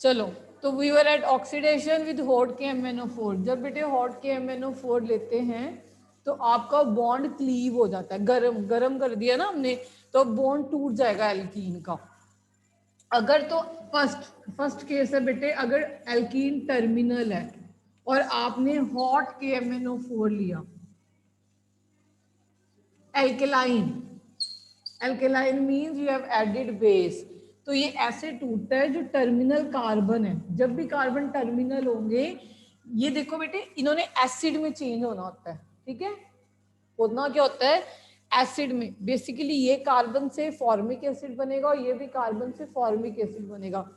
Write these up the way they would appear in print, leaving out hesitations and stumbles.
चलो, तो we were at oxidation with hot KMnO4। जब बेटे हॉट KMnO4 लेते हैं तो आपका बॉन्ड क्लीव हो जाता है, गरम गरम कर दिया ना हमने, तो बॉन्ड टूट जाएगा एल्कीन का। अगर तो फर्स्ट केस है बेटे, अगर एल्कीन टर्मिनल है और आपने हॉट KMnO4 लिया, alkaline, alkaline means you have added base, तो ये ऐसे टूटता है जो टर्मिनल कार्बन है। जब भी कार्बन टर्मिनल होंगे, ये देखो बेटे, इन्होंने एसिड में चेंज होना होता है, ठीक है। होना क्या होता है, एसिड में। बेसिकली ये कार्बन से फॉर्मिक एसिड बनेगा और ये भी कार्बन से फॉर्मिक एसिड बनेगा।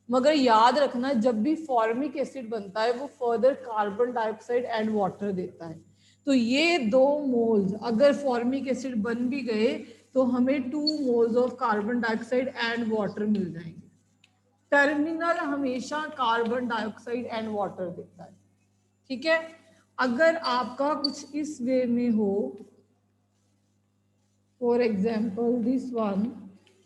मगर याद रखना, जब भी फॉर्मिक एसिड बनता है वो further carbon dioxide and water देता है। तो ये 2 मोल्स अगर फॉर्मिक एसिड बन भी गए तो हमें 2 moles of carbon dioxide and water मिल जाएंगे। टर्मिनल हमेशा कार्बन डाइऑक्साइड एंड वाटर देता है, ठीक है। अगर आपका कुछ इस वे में हो, फॉर एग्जाम्पल दिस वन,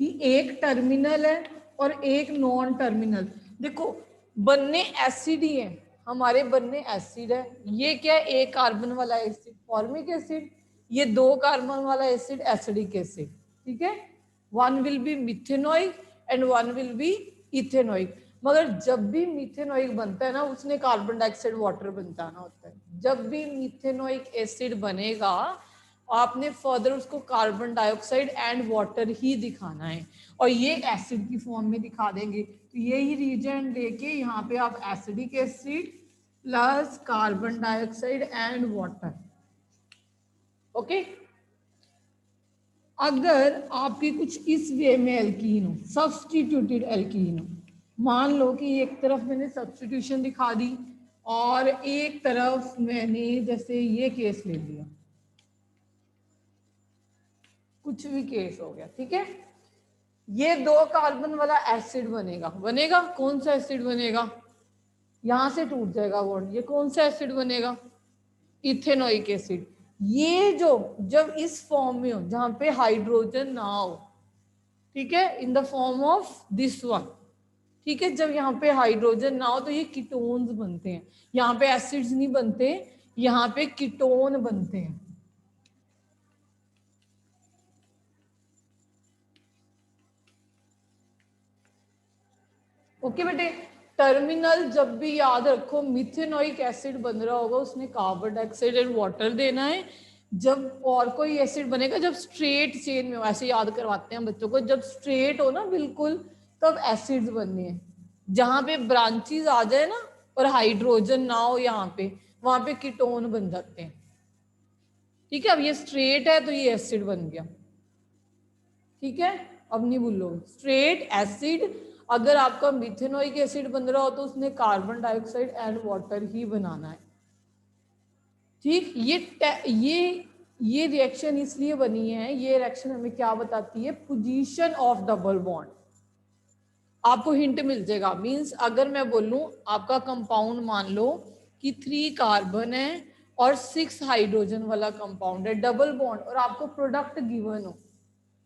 कि एक टर्मिनल है और एक नॉन टर्मिनल, देखो बनने एसिड ही है, हमारे बनने एसिड है। ये क्या है, एक कार्बन वाला एसिड फॉर्मिक एसिड, ये 2 कार्बन वाला एसिड एसिडिक एसिड, ठीक है। One will be methanoic and one will be ethanoic. मगर जब भी मिथेनोइक बनता है ना, उसने कार्बन डाइऑक्साइड वाटर बनाना होता है। जब भी मिथेनोइक एसिड बनेगा, आपने फर्दर उसको कार्बन डाइऑक्साइड एंड वाटर ही दिखाना है, और ये एसिड की फॉर्म में दिखा देंगे। तो यही रीजन लेके यहाँ पे आप acidic acid plus carbon dioxide and water, okay. अगर आपकी कुछ इस वे में एल्कीन हो, सब्सटीट्यूटेड एल्कीन हो, मान लो कि एक तरफ मैंने सब्सटीट्यूशन दिखा दी और एक तरफ मैंने जैसे ये केस ले लिया, कुछ भी केस हो गया, ठीक है। ये 2 कार्बन वाला एसिड बनेगा, बनेगा कौन सा एसिड बनेगा, यहां से टूट जाएगा बॉन्ड, ये कौन सा एसिड बनेगा, इथेनोइक एसिड। ये जो जब इस फॉर्म में हो जहां पे हाइड्रोजन ना हो, ठीक है, in the form of this one, ठीक है, जब यहाँ पे हाइड्रोजन ना हो तो ये कीटोन्स बनते हैं। यहाँ पे एसिड्स नहीं बनते, यहाँ पे कीटोन बनते हैं। ओके बेटे, टर्मिनल जब भी याद रखो मिथेनोइक एसिड बन रहा होगा, उसने कार्बन डाइऑक्साइड एंड वाटर देना है। जब और कोई एसिड बनेगा, जब स्ट्रेट चेन में हो, ऐसे याद करवाते हैं बच्चों को, जब स्ट्रेट हो ना बिल्कुल, तब एसिड्स बनने हैं। जहां पे ब्रांचेस आ जाए ना और हाइड्रोजन ना हो यहाँ पे, वहां पे कीटोन बन जाते हैं, ठीक है। अब ये स्ट्रेट है तो ये एसिड बन गया, ठीक है। अब नहीं भूलो, स्ट्रेट एसिड, अगर आपका मिथेनोइक एसिड बन रहा हो तो उसने कार्बन डाइऑक्साइड एंड वाटर ही बनाना है, ठीक। ये रिएक्शन इसलिए बनी है, ये रिएक्शन हमें क्या बताती है, पोजीशन ऑफ डबल बॉन्ड। आपको हिंट मिल जाएगा, मींस अगर मैं बोलूं आपका कंपाउंड मान लो कि 3 कार्बन है और 6 हाइड्रोजन वाला कंपाउंड है, डबल बॉन्ड, और आपको प्रोडक्ट गिवन हो,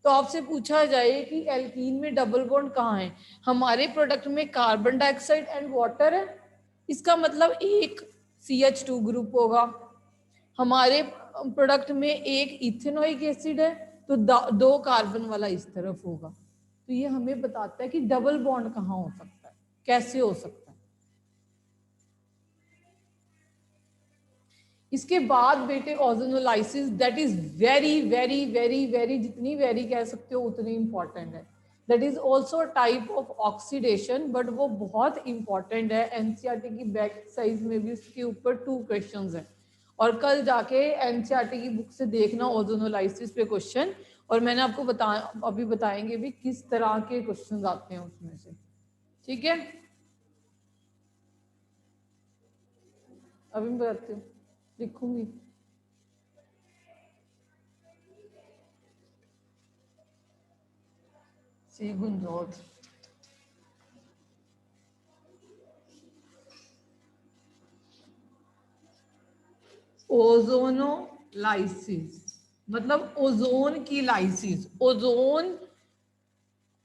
तो आपसे पूछा जाए कि एल्कीन में डबल बॉन्ड कहाँ है, हमारे प्रोडक्ट में कार्बन डाइऑक्साइड एंड वाटर है, इसका मतलब एक CH2 ग्रुप होगा। हमारे प्रोडक्ट में एक इथेनोइक एसिड है, तो 2 कार्बन वाला इस तरफ होगा। तो ये हमें बताता है कि डबल बॉन्ड कहाँ हो सकता है, कैसे हो सकता है। इसके बाद बेटे ozonolysis, that is very very very very, जितनी वेरी कह सकते हो उतनी इंपॉर्टेंट है। That is also type of oxidation, but वो बहुत इंपॉर्टेंट है। एनसीईआरटी की बैक साइज में भी उसके ऊपर 2 क्वेश्चंस हैं, और कल जाके एनसीईआरटी की बुक से देखना ओजोनोलाइसिस पे क्वेश्चन, और मैंने आपको अभी बताएंगे भी किस तरह के क्वेश्चन आते हैं उसमें से, ठीक है। अभी मैं बताती हूँ, लिखूंगी। सी गुंजोत, ओजोनोलाइसिस मतलब ओजोन की लाइसिस। ओजोन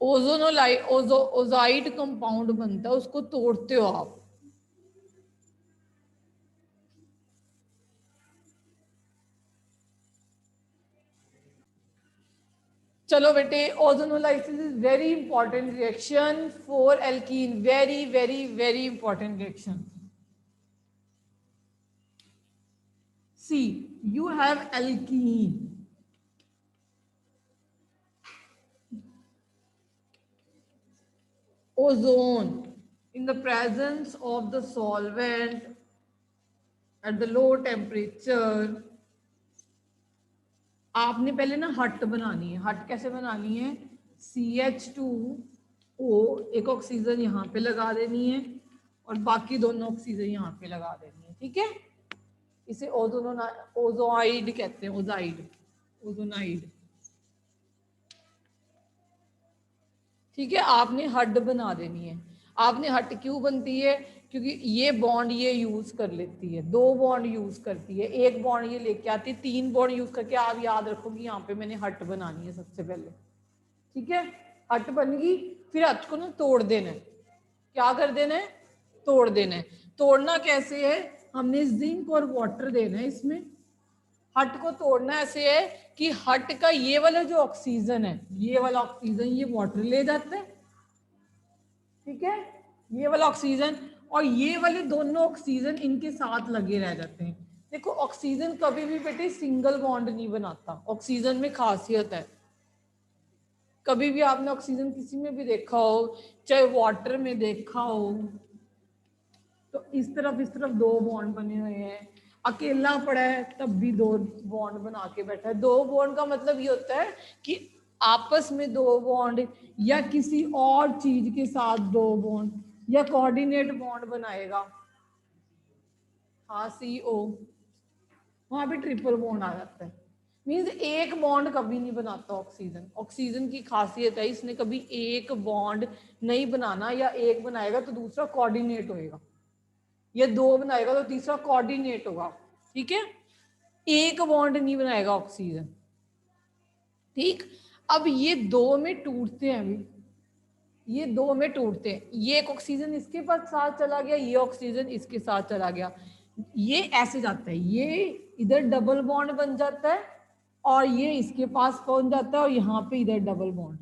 ओजोनोलाइट ओजाइड कंपाउंड बनता है, उसको तोड़ते हो आप। चलो बेटे, ozonolysis is very important reaction for alkene, very very very important reaction. See you have alkene, ozone in the presence of the solvent at the low temperature। आपने पहले ना हट बनानी है। हट कैसे बनानी है? CH2O, एक ऑक्सीजन यहाँ पे लगा देनी है और बाकी दोनों ऑक्सीजन यहाँ पे लगा देनी है, ठीक है। इसे ओजोनाइड कहते हैं, ओजाइड, ओजोनाइड, ठीक है। आपने हड बना देनी है। आपने हट क्यों बनती है? क्योंकि ये बॉन्ड ये यूज कर लेती है, 2 बॉन्ड यूज करती है, 1 बॉन्ड ये लेके आती है, 3 बॉन्ड यूज करके। आप याद रखोगे यहाँ पे मैंने हट बनानी है सबसे पहले, ठीक है। हट बन गई, फिर हट को ना तोड़ देना है। क्या कर देना है? तोड़ देना है। तोड़ना कैसे है? हमने जिंक और वाटर देना है इसमें। हट को तोड़ना ऐसे है कि हट का ये वाला जो ऑक्सीजन है, ये वाला ऑक्सीजन ये वाटर ले जाता है, ठीक है। ये वाला ऑक्सीजन और ये वाले दोनों ऑक्सीजन इनके साथ लगे रह जाते हैं। देखो ऑक्सीजन कभी भी बेटे सिंगल बॉन्ड नहीं बनाता, ऑक्सीजन में खासियत है। कभी भी आपने ऑक्सीजन किसी में भी देखा हो, चाहे वाटर में देखा हो, तो इस तरफ 2 बॉन्ड बने हुए हैं। अकेला पड़ा है तब भी 2 बॉन्ड बना के बैठा है। 2 बॉन्ड का मतलब ये होता है कि आपस में 2 बॉन्ड या किसी और चीज के साथ 2 बॉन्ड या कोऑर्डिनेट बॉन्ड बनाएगा। हाँ CO, वहां पे ट्रिपल बॉन्ड आ जाता है। मीन्स एक बॉन्ड कभी नहीं बनाता ऑक्सीजन। ऑक्सीजन की खासियत है इसने कभी एक बॉन्ड नहीं बनाना, या एक बनाएगा तो दूसरा कोऑर्डिनेट होएगा, या 2 बनाएगा तो तीसरा कोऑर्डिनेट होगा, ठीक है। एक बॉन्ड नहीं बनाएगा ऑक्सीजन, ठीक। अब ये 2 में टूटते हैं, अभी ये 2 में टूटते हैं। ये एक ऑक्सीजन इसके पास साथ चला गया, ये ऑक्सीजन इसके साथ चला गया, ये ऐसे जाता है, ये इधर डबल बॉन्ड बन जाता है और ये इसके पास पहुंच जाता है और यहाँ पे इधर डबल बॉन्ड।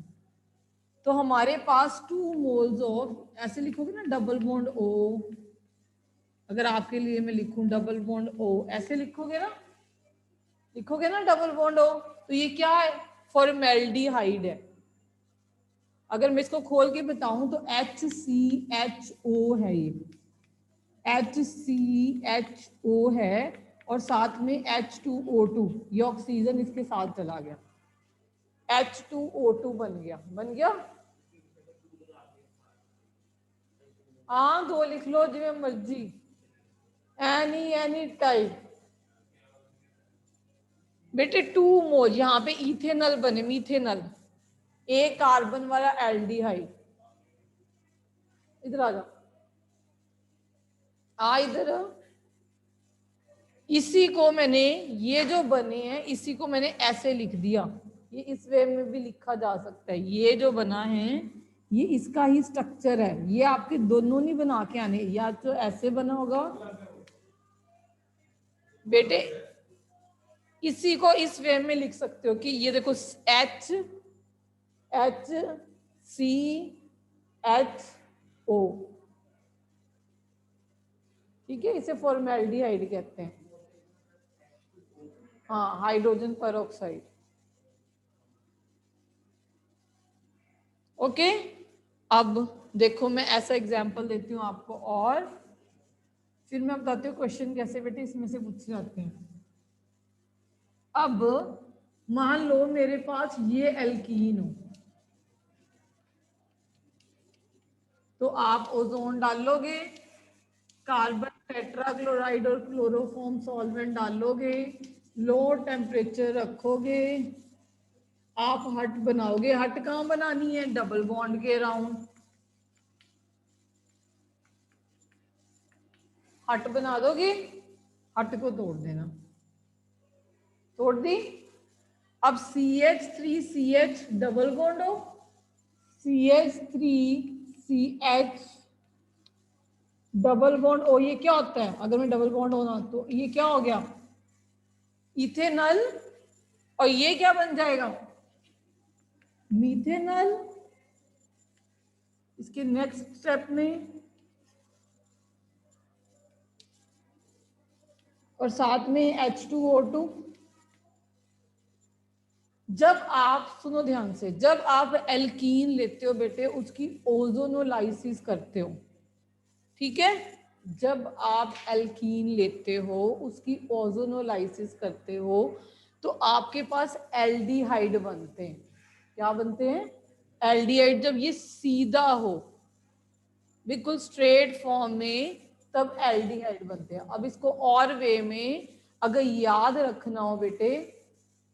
तो हमारे पास 2 मोल्स ऑफ, ऐसे लिखोगे ना डबल बॉन्ड O, अगर आपके लिए मैं लिखूं डबल बॉन्ड O, ऐसे लिखोगे ना, लिखोगे ना डबल बॉन्ड O, तो ये क्या है? फॉर्मेल्डिहाइड है। अगर मैं इसको खोल के बताऊं तो HCHO है, ये HCHO है और साथ में H2O2, ये ऑक्सीजन इसके साथ चला गया, H2O2 बन गया, बन गया। हाँ 2 लिख लो जिमें मर्जी, एनी टाइप। बेटे 2 मोल यहाँ पे इथेनल बने, मीथेनल, एक कार्बन वाला एल्डिहाइड। इधर आ जा, इधर। इसी को मैंने, ये जो बने हैं इसी को मैंने ऐसे लिख दिया। ये इस वे में भी लिखा जा सकता है। ये जो बना है ये इसका ही स्ट्रक्चर है, ये आपके दोनों नहीं बना के आने, या तो ऐसे बना होगा बेटे, इसी को इस वे में लिख सकते हो कि ये देखो HCHO, ठीक है। इसे फॉर्मेल्डिहाइड कहते हैं, हाँ हाइड्रोजन पेरोक्साइड, ओके। अब देखो मैं ऐसा एग्जांपल देती हूँ आपको और फिर मैं बताती हूँ क्वेश्चन कैसे बेटे इसमें से पूछे जाते हैं। अब मान लो मेरे पास ये एल्कीन हो, तो आप ओजोन डालोगे, कार्बन टेट्राक्लोराइड और क्लोरोफॉर्म सॉल्वेंट डालोगे, लो टेम्परेचर रखोगे, आप हट बनाओगे। हट कहाँ बनानी है? डबल बॉन्ड के अराउंड। हट बना दोगे, हट को तोड़ देना, तोड़ दी। अब CH3CH डबल बॉन्ड हो, CH3CH डबल बॉन्ड ओ, ये क्या होता है अगर मैं डबल बॉन्ड होना तो ये क्या हो गया इथेनल, और ये क्या बन जाएगा मीथेनल। इसके नेक्स्ट स्टेप में और साथ में H2O2। जब आप सुनो ध्यान से, जब आप एल्कीन लेते हो बेटे उसकी ओजोनोलाइसिस करते हो, ठीक है, जब आप एल्कीन लेते हो उसकी ओजोनोलाइसिस करते हो तो आपके पास एल्डिहाइड बनते हैं। क्या बनते हैं एल्डिहाइड। जब ये सीधा हो बिल्कुल स्ट्रेट फॉर्म में तब एल्डिहाइड बनते हैं। अब इसको और वे में अगर याद रखना हो बेटे,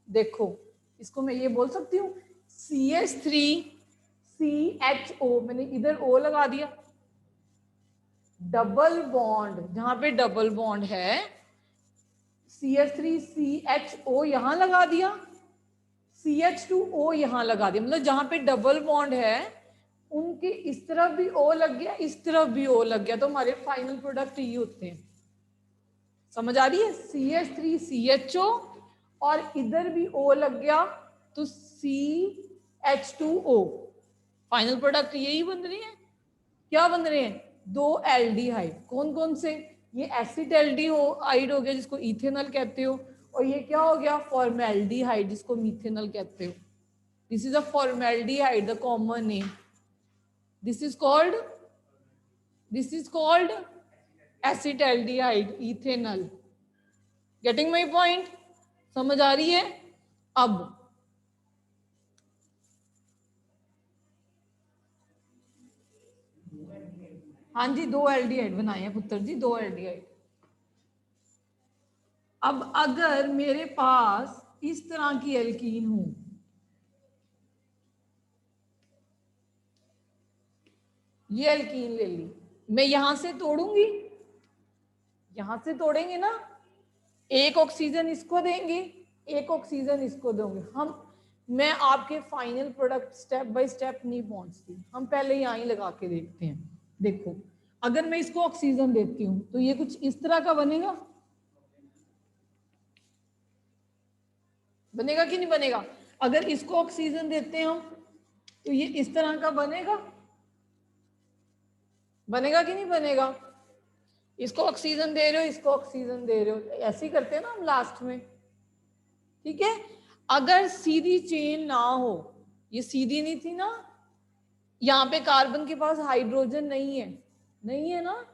देखो इसको मैं ये बोल सकती हूँ CH3CHO, मैंने इधर O लगा दिया, डबल बॉन्ड जहां पे डबल बॉन्ड है CH3CHO यहां लगा दिया, CH2O यहां लगा दिया, मतलब जहां पे डबल बॉन्ड है उनके इस तरफ भी O लग गया, इस तरफ भी O लग गया, तो हमारे फाइनल प्रोडक्ट ये होते हैं। समझ आ रही है CH3CHO और इधर भी O लग गया तो CH2O, फाइनल प्रोडक्ट यही बन रही है। क्या बन रहे हैं दो एल्डिहाइड। कौन कौन से, ये एसिटाल्डिहाइड हो गया जिसको इथेनॉल कहते हो, और ये क्या हो गया फॉर्मेल्डिहाइड जिसको मीथेनॉल कहते हो। This is a formaldehyde the common name, this is called acetaldehyde ethanol. Getting my point, समझ आ रही है। अब हाँ जी, दो एल्डिहाइड बनाए हैं पुत्र जी, दो एल्डिहाइड। अब अगर मेरे पास इस तरह की एल्कीन हो, ये एल्कीन ले ली, मैं यहां से तोड़ूंगी, यहां से तोड़ेंगे ना, एक ऑक्सीजन इसको देंगे, एक ऑक्सीजन इसको दोगे हम। मैं आपके final product step by step नहीं पहुंचती, हम पहले यहां ही लगा के देखते हैं। देखो अगर मैं इसको ऑक्सीजन देती हूं तो ये कुछ इस तरह का बनेगा, बनेगा कि नहीं बनेगा। अगर इसको ऑक्सीजन देते हैं हम तो ये इस तरह का बनेगा, बनेगा कि नहीं बनेगा। इसको ऑक्सीजन दे रहे हो, इसको ऑक्सीजन दे रहे हो, ऐसे ही करते हैं ना हम लास्ट में, ठीक है। अगर सीधी चेन ना हो, ये सीधी नहीं थी ना, यहाँ पे कार्बन के पास हाइड्रोजन नहीं है, नहीं है ना,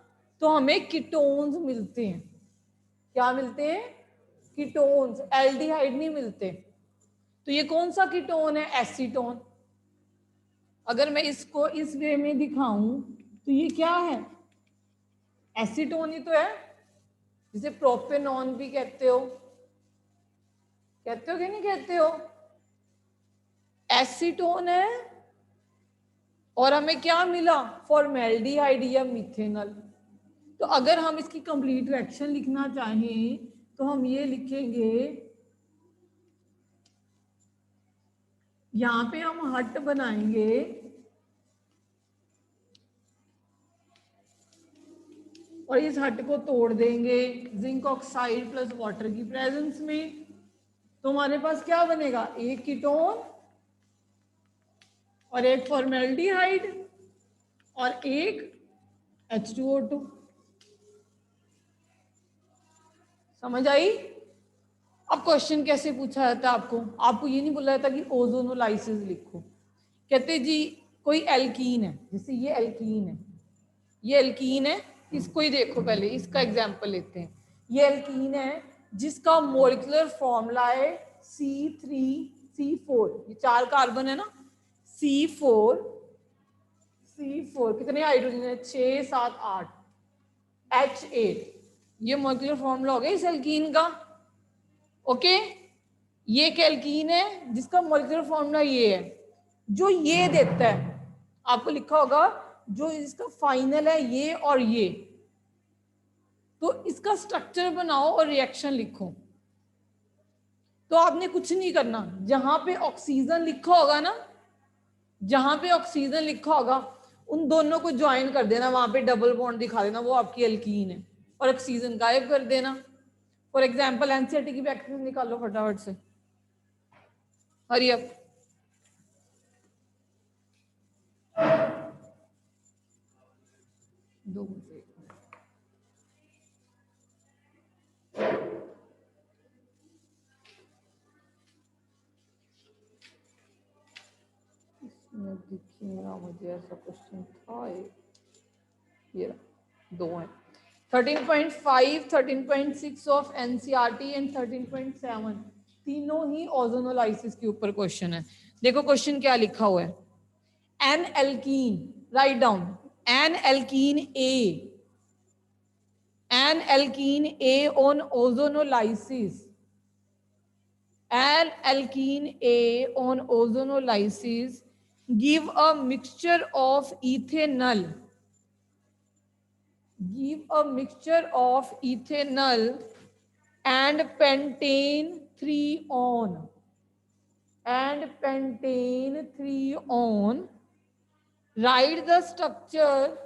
तो हमें कीटोन्स मिलते हैं। क्या मिलते हैं कीटोन्स, एल्डिहाइड नहीं मिलते। तो ये कौन सा कीटोन है एसीटोन। अगर मैं इसको इस वे में दिखाऊं तो ये क्या है एसीटोन ही तो है, जिसे प्रोपेनॉन भी कहते हो, कहते हो कि नहीं कहते हो, एसीटोन है। और हमें क्या मिला फॉर्मेल्डिहाइड या मिथेनॉल। तो अगर हम इसकी कंप्लीट रिएक्शन लिखना चाहें तो हम ये लिखेंगे, यहां पे हम हट बनाएंगे, और इस हट को तोड़ देंगे जिंक ऑक्साइड प्लस वाटर की प्रेजेंस में। तो हमारे पास क्या बनेगा, एक कीटोन और एक फॉर्मेल्डिहाइड और एक H2O2। समझ आई। अब क्वेश्चन कैसे पूछा जाता है आपको, आपको ये नहीं बोला जाता कि ओजोनोलाइसिस लिखो, कहते जी कोई एल्कीन है, जैसे ये एल्कीन है, ये एल्कीन है, इसको ही देखो पहले, इसका एग्जांपल लेते हैं। ये एल्कीन है जिसका मॉलिक्यूलर फॉर्मूला है C3C4, ये 4 कार्बन है ना, C4 कितने हाइड्रोजन है 6 7 8 H8, ये मॉलिक्यूलर फॉर्मूला हो गया इस एल्कीन का। ओके, ये एक एल्कीन है जिसका मॉलिक्यूलर फॉर्मूला ये है, जो ये देता है आपको लिखा होगा, जो इसका फाइनल है ये और ये, तो इसका स्ट्रक्चर बनाओ और रिएक्शन लिखो। तो आपने कुछ नहीं करना, जहां पे ऑक्सीजन लिखा होगा ना जहां पे ऑक्सीजन लिखा होगा उन दोनों को ज्वाइन कर देना, वहां पे डबल बॉन्ड दिखा देना, वो आपकी एल्कीन है, और ऑक्सीजन गायब कर देना। फॉर एग्जाम्पल एनसीईआरटी की प्रैक्टिस निकालो फटाफट से, हरी अप। दो मिनट। दिखेगा मुझे ऐसा क्वेश्चन था ये दो है 13.5 13.6 ऑफ एनसीईआरटी एंड 13.7 तीनों ही ओजोनोलाइसिस के ऊपर क्वेश्चन है। देखो क्वेश्चन क्या लिखा हुआ है, N alkene, write down, N alkene A on ozonolysis, an alkene A on ozonolysis give a mixture of ethanol, and pentane 3 on, write the structure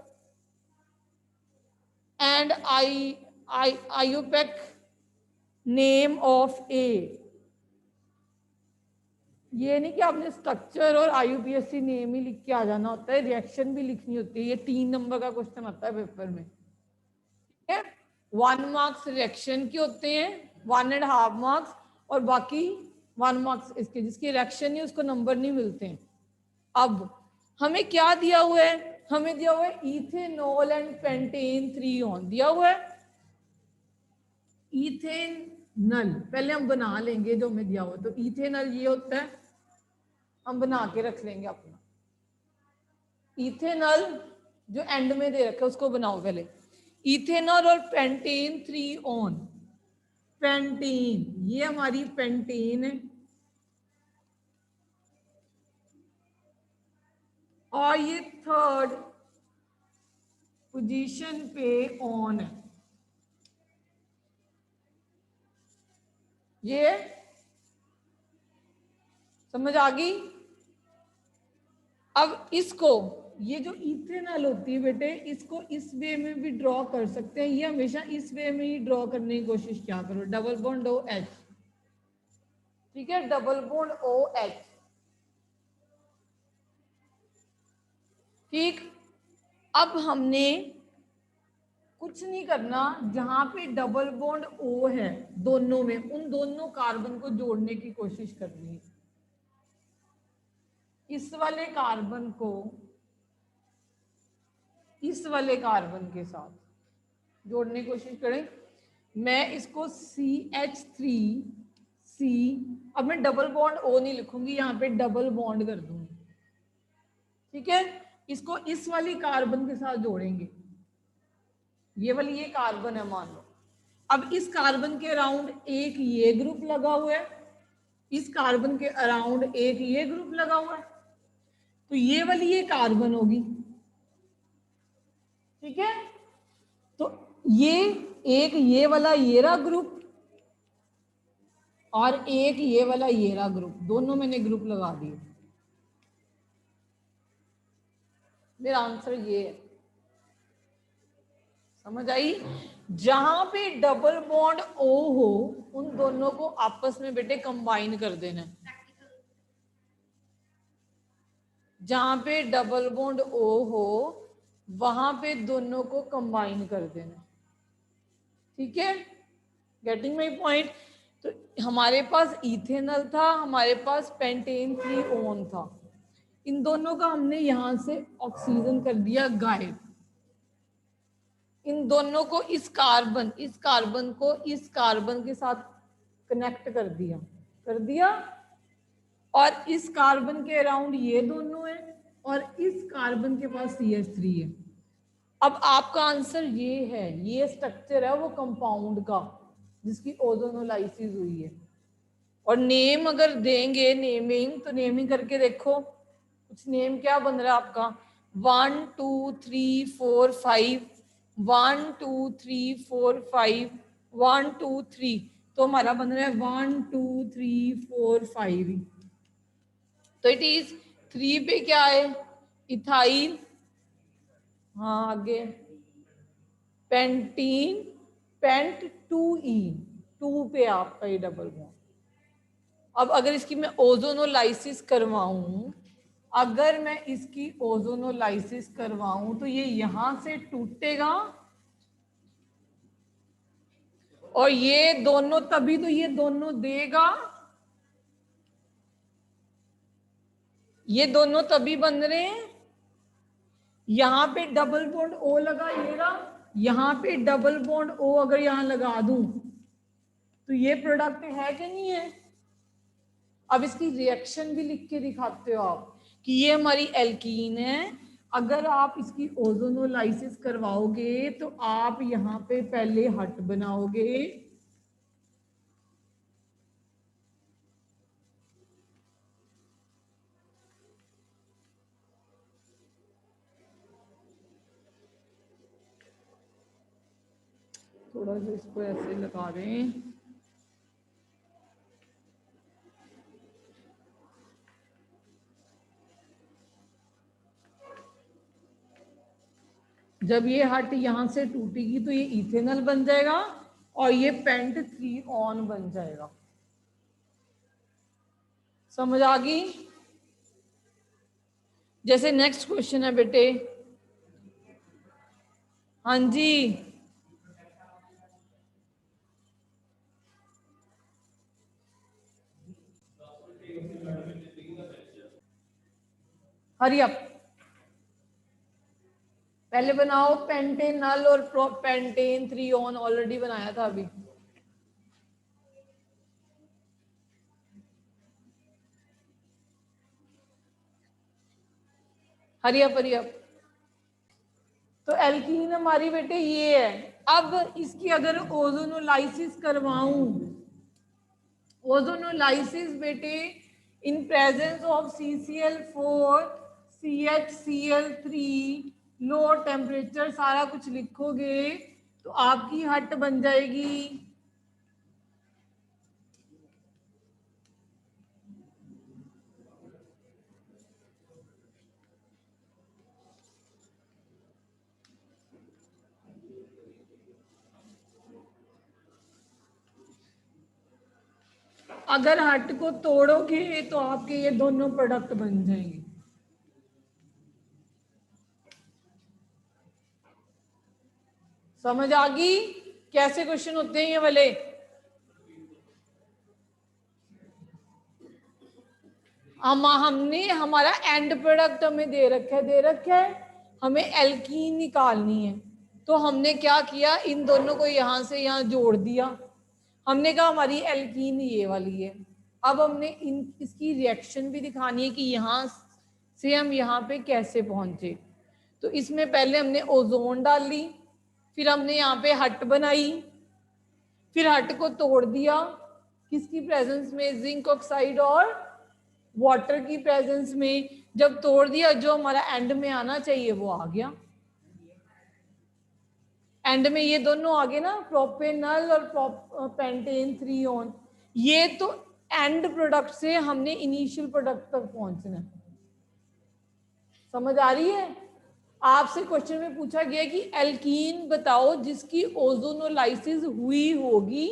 and IUPAC name of A। ये नहीं कि आपने structure और IUPAC name ही लिख के आ जाना होता है, रिएक्शन भी लिखनी होती है। ये 3 नंबर का क्वेश्चन आता है पेपर में, ठीक है। 1 मार्क्स रिएक्शन के होते हैं, 1.5 मार्क्स, और बाकी 1 मार्क्स इसके, जिसकी रिएक्शन नहीं उसको नंबर नहीं मिलते हैं। अब हमें क्या दिया हुआ है, हमें दिया हुआ है इथेनॉल एंड पेंटेन 3 ऑन दिया हुआ है। इथेनॉल पहले हम बना लेंगे जो हमें दिया हुआ, तो इथेनॉल ये होता है, हम बना के रख लेंगे अपना। इथेनॉल जो एंड में दे रखा है उसको बनाओ पहले, इथेनॉल और पेंटेन 3 ऑन। पेंटेन ये हमारी पेंटेन है, और ये 3rd पोजीशन पे ऑन है। ये समझ आ गई। अब इसको, ये जो इथेनॉल होती है बेटे, इसको इस वे में भी ड्रॉ कर सकते हैं, ये हमेशा इस वे में ही ड्रॉ करने की कोशिश क्या करो, डबल बॉन्ड ओ एच, ठीक है, डबल बॉन्ड ओ एच, ठीक। अब हमने कुछ नहीं करना, जहां पे डबल बॉन्ड ओ है दोनों में, उन दोनों कार्बन को जोड़ने की कोशिश करनी है। इस वाले कार्बन को इस वाले कार्बन के साथ जोड़ने की कोशिश करें। मैं इसको CH3C, अब मैं डबल बॉन्ड ओ नहीं लिखूंगी, यहाँ पे डबल बॉन्ड कर दूंगी, ठीक है। इसको इस वाली कार्बन के साथ जोड़ेंगे, ये वाली ये कार्बन है मान लो। अब इस कार्बन के अराउंड एक ये ग्रुप लगा हुआ है, इस कार्बन के अराउंड एक ये ग्रुप लगा हुआ है, तो ये वाली ये कार्बन होगी, ठीक है। तो ये एक ये वाला येरा ग्रुप और एक ये वाला येरा ग्रुप, दोनों मैंने ग्रुप लगा दिए। मेरा आंसर ये है, समझ आई। जहां पे डबल बॉन्ड ओ हो उन दोनों को आपस में बेटे कंबाइन कर देना। जहां पे डबल बॉन्ड ओ हो वहां पे दोनों को कंबाइन कर देना, ठीक है। Getting my point. तो हमारे पास इथेनॉल था, हमारे पास पेंटेन 3 ओन था, इन दोनों का हमने यहां से ऑक्सीजन कर दिया गायब। इन दोनों को इस कार्बन को इस कार्बन के साथ कनेक्ट कर दिया, और इस कार्बन के अराउंड ये दोनों है, और इस कार्बन के पास CH3 है। अब आपका आंसर ये है, ये स्ट्रक्चर है वो कंपाउंड का जिसकी ओजोनोलाइसिस हुई है। और नेम अगर देंगे, नेमिंग, तो नेमिंग करके देखो कुछ नेम क्या बन रहा है आपका, 1 2 3 4 5, 1 2 3 4 5, 1 2 3, तो हमारा बन रहा है 1 2 3 4 5। तो इट इज 3 पे क्या है, इथाइल, हाँ आगे पेंटीन, पेंट 2 ईन, 2 पे आपका ये डबल बॉन्ड। अब अगर इसकी मैं ओजोनोलाइसिस करवाऊं, अगर मैं इसकी ओजोनोलाइसिस करवाऊं तो ये यहां से टूटेगा और ये दोनों, तभी तो ये दोनों देगा, ये दोनों तभी बन रहे हैं। यहां पे डबल बॉन्ड ओ लगा, ये रहा, यहां पे डबल बॉन्ड ओ अगर यहां लगा दूं तो ये प्रोडक्ट है कि नहीं है। अब इसकी रिएक्शन भी लिख के दिखाते हो आप कि ये हमारी एल्कीन है। अगर आप इसकी ओजोनोलाइसिस करवाओगे तो आप यहाँ पे पहले हट बनाओगे, थोड़ा सा इसको ऐसे लगा दें, जब ये हट यहां से टूटेगी तो ये इथेनॉल बन जाएगा और ये पेंट 3 ऑन बन जाएगा। समझ आ गई। जैसे नेक्स्ट क्वेश्चन है बेटे, हाँ जी, हरी अप, पहले बनाओ पेंटेनल और पेंटेन 3 ऑन, ऑलरेडी बनाया था अभी। Hurry up hurry up. तो एल्कीन हमारी बेटे ये है। अब इसकी अगर ओजोनोलाइसिस करवाऊं, ओजोनोलाइसिस बेटे in presence of CCl4 CHCl3 low temperature सारा कुछ लिखोगे तो आपकी हट बन जाएगी। अगर हट को तोड़ोगे तो आपके ये दोनों प्रोडक्ट बन जाएंगे। समझ आ गई कैसे क्वेश्चन होते हैं ये वाले। हमने हमारा एंड प्रोडक्ट हमें दे रखा है, हमें एल्कीन निकालनी है। तो हमने क्या किया, इन दोनों को यहां से यहां जोड़ दिया। हमने कहा हमारी एल्कीन ये वाली है। अब हमने इसकी रिएक्शन भी दिखानी है कि यहां से हम यहाँ पे कैसे पहुंचे। तो इसमें पहले हमने ओजोन डाल ली, फिर हमने यहाँ पे हट बनाई, फिर हट को तोड़ दिया किसकी प्रेजेंस में, जिंक ऑक्साइड और वाटर की प्रेजेंस में। जब तोड़ दिया जो हमारा एंड में आना चाहिए वो आ गया। एंड में ये दोनों आ गए ना, प्रोपेनल और पेंटेन 3 ऑन। ये तो एंड प्रोडक्ट से हमने इनिशियल प्रोडक्ट तक पहुंचना है। समझ आ रही है। आपसे क्वेश्चन में पूछा गया कि एल्कीन बताओ जिसकी ओजोनोलाइसिस हुई होगी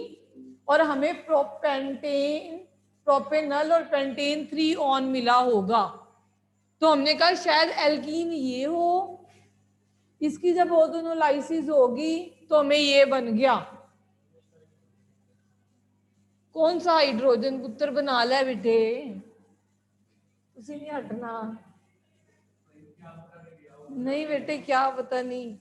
और हमें प्रोपेनल और पेंटेन 3 ऑन मिला होगा। तो हमने कहा शायद एल्कीन ये हो, इसकी जब ओजोनोलाइसिस होगी तो हमें ये बन गया। कौन सा हाइड्रोजन पुत्र बना ला बेटे, उसी नहीं हटना। नहीं बेटे क्या पता नहीं।